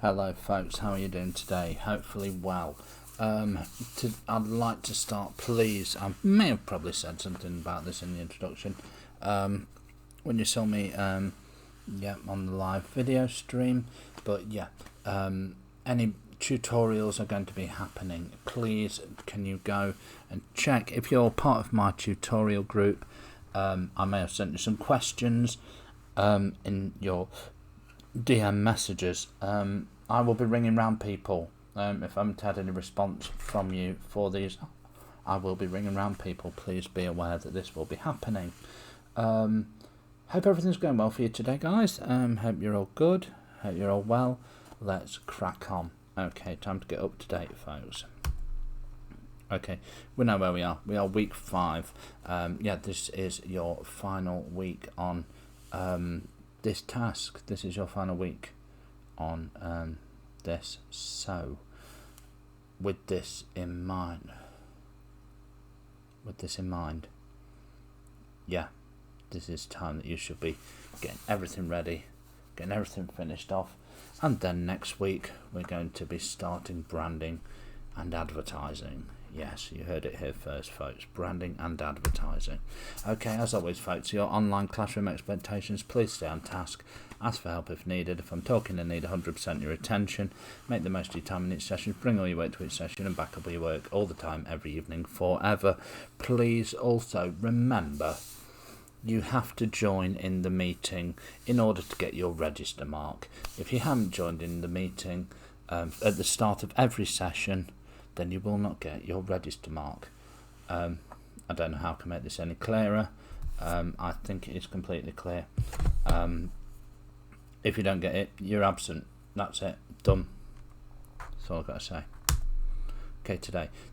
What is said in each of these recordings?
Hello folks, how are you doing today? Hopefully well. I'd like to start, please, I may have probably said something about this in the introduction, when you saw me on the live video stream, but any tutorials are going to be happening. Please can you go and check if you're part of my tutorial group. I may have sent you some questions in your DM messages. I will be ringing round people. If I haven't had any response from you for these, I will be ringing round people. Please be aware that this will be happening. Hope everything's going well for you today, guys. Hope you're all good. Hope you're all well. Let's crack on. Okay, time to get up to date, folks. Okay, we know where we are. We are week 5. This is your final week on this task. This is your final week on this. So, with this in mind, this is time that you should be getting everything ready, getting everything finished off, and then next week we're going to be starting branding and advertising. Yes, you heard it here first, folks. Branding and advertising. Okay, as always, folks, your online classroom expectations, please stay on task. Ask for help if needed. If I'm talking and need 100% your attention, make the most of your time in each session. Bring all your work to each session and back up your work all the time, every evening, forever. Please also remember, you have to join in the meeting in order to get your register mark. If you haven't joined in the meeting at the start of every session, then you will not get your register mark. I don't know how I can make this any clearer. I think it is completely clear. If you don't get it, you're absent. That's it. Done. That's all I've got to say. Okay,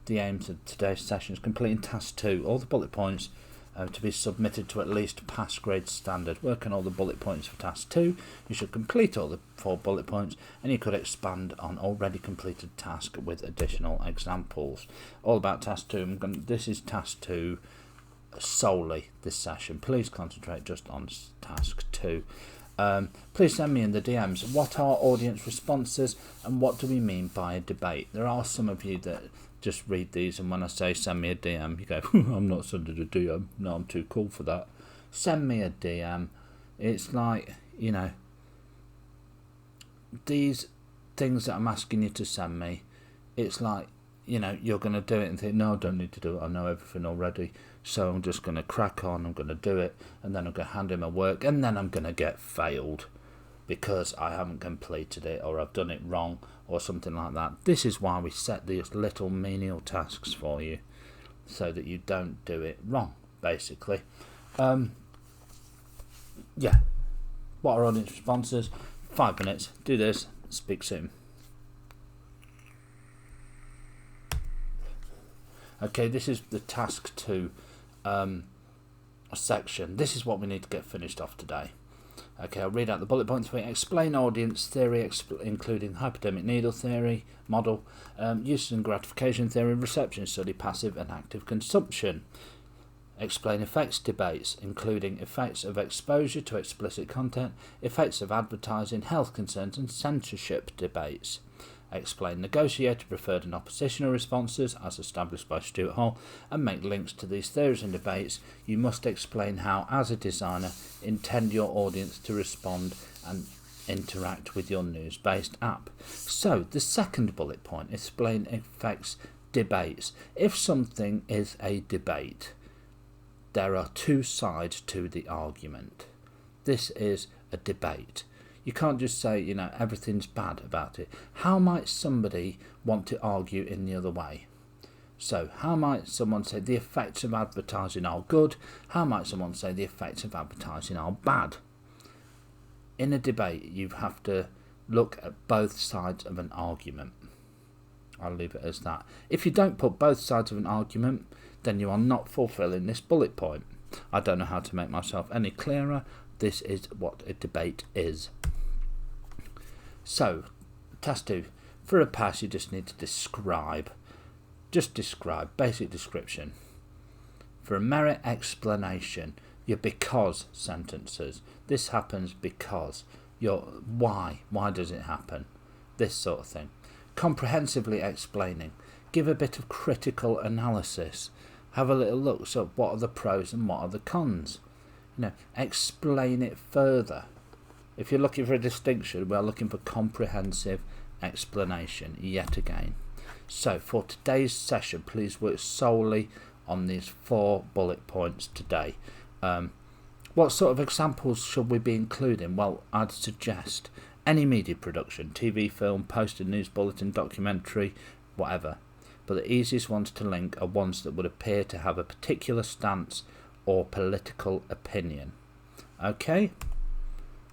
the aims of today's session is completing task 2. All the bullet points to be submitted to at least pass grade standard. Work on all the bullet points for task 2. You should complete all the 4 bullet points, and you could expand on already completed task with additional examples. All about task 2. This is task 2 solely this session. Please concentrate just on task 2. Please send me in the DMs what are audience responses and what do we mean by a debate. There are some of you that just read these, and when I say send me a DM, you go, I'm not sending a DM. No, I'm too cool for that. Send me a DM. It's like, these things that I'm asking you to send me, it's like, you're going to do it and think, no, I don't need to do it. I know everything already. So I'm just going to crack on. I'm going to do it. And then I'm going to hand in my work. And then I'm going to get failed because I haven't completed it, or I've done it wrong, or something like that. This is why we set these little menial tasks for you, so that you don't do it wrong, basically. What are audience responses? 5 minutes. Do this. Speak soon. Okay, this is the task 2 section. This is what we need to get finished off today. Okay, I'll read out the bullet points for you. Explain audience theory, including hypodermic needle theory, model, use and gratification theory, reception study, passive and active consumption. Explain effects debates, including effects of exposure to explicit content, effects of advertising, health concerns and censorship debates. Explain negotiated, preferred and oppositional responses as established by Stuart Hall, and make links to these theories and debates. You must explain how, as a designer, intend your audience to respond and interact with your news-based app. So, the second bullet point, explain effects debates. If something is a debate, there are 2 sides to the argument. This is a debate. You can't just say, everything's bad about it. How might somebody want to argue in the other way? So, how might someone say the effects of advertising are good? How might someone say the effects of advertising are bad? In a debate, you have to look at both sides of an argument. I'll leave it as that. If you don't put both sides of an argument, then you are not fulfilling this bullet point. I don't know how to make myself any clearer. This is what a debate is. So, task 2. For a pass, you just need to describe. Just describe. Basic description. For a merit explanation, your because sentences. This happens because. Your why. Why does it happen? this sort of thing. Comprehensively explaining. Give a bit of critical analysis. Have a little look. So what are the pros and what are the cons? Explain it further. If you're looking for a distinction, we are looking for comprehensive explanation yet again. So for today's session, please work solely on these 4 bullet points today. What sort of examples should we be including? Well, I'd suggest any media production, TV, film, poster, news bulletin, documentary, whatever. But the easiest ones to link are ones that would appear to have a particular stance or political opinion. Okay?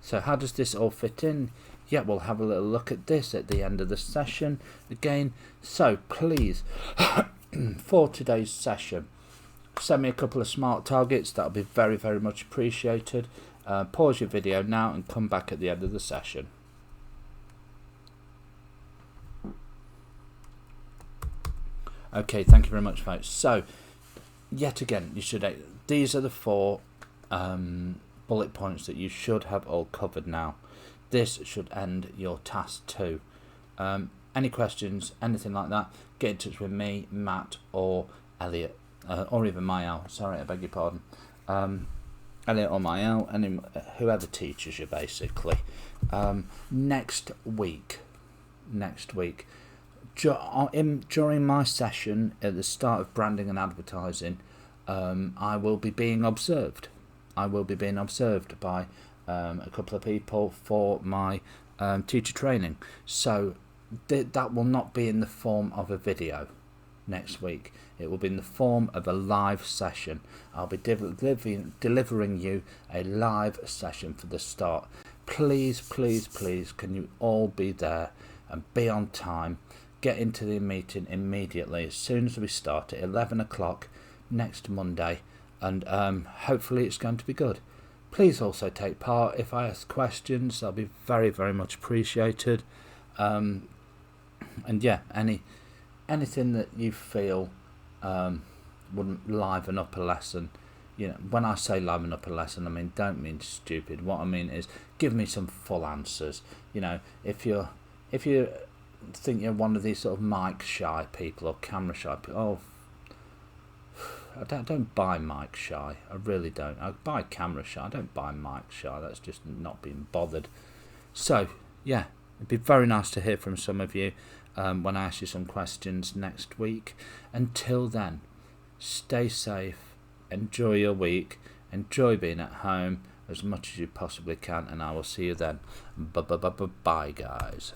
So how does this all fit in? Yeah, we'll have a little look at this at the end of the session again. So please, for today's session, send me a couple of smart targets. That'll be very, very much appreciated. Pause your video now and come back at the end of the session. Okay, thank you very much, folks. So, yet again, these are the 4 bullet points that you should have all covered now. This should end your task 2. Any questions, anything like that, get in touch with me, Matt, or Elliot, or even Mael. Sorry, I beg your pardon. Elliot or Mael, and whoever teaches you, basically. Next week, during my session at the start of branding and advertising, I will be being observed. I will be being observed by a couple of people for my teacher training. So that will not be in the form of a video next week. It will be in the form of a live session. I'll be delivering you a live session for the start. Please, please, please, can you all be there and be on time? Get into the meeting immediately as soon as we start at 11 o'clock next Monday, and hopefully it's going to be good. Please also take part. If I ask questions, that'll be very, very much appreciated. And yeah, anything that you feel wouldn't liven up a lesson. When I say liven up a lesson, I mean don't mean stupid. What I mean is give me some full answers. If you think you're one of these sort of mic shy people or camera shy people, I don't buy mic shy. I really don't. I buy camera shy. I don't buy mic shy. That's just not being bothered. So yeah, it'd be very nice to hear from some of you when I ask you some questions next week. Until then, stay safe, enjoy your week, enjoy being at home as much as you possibly can, and I will see you then. Bye guys.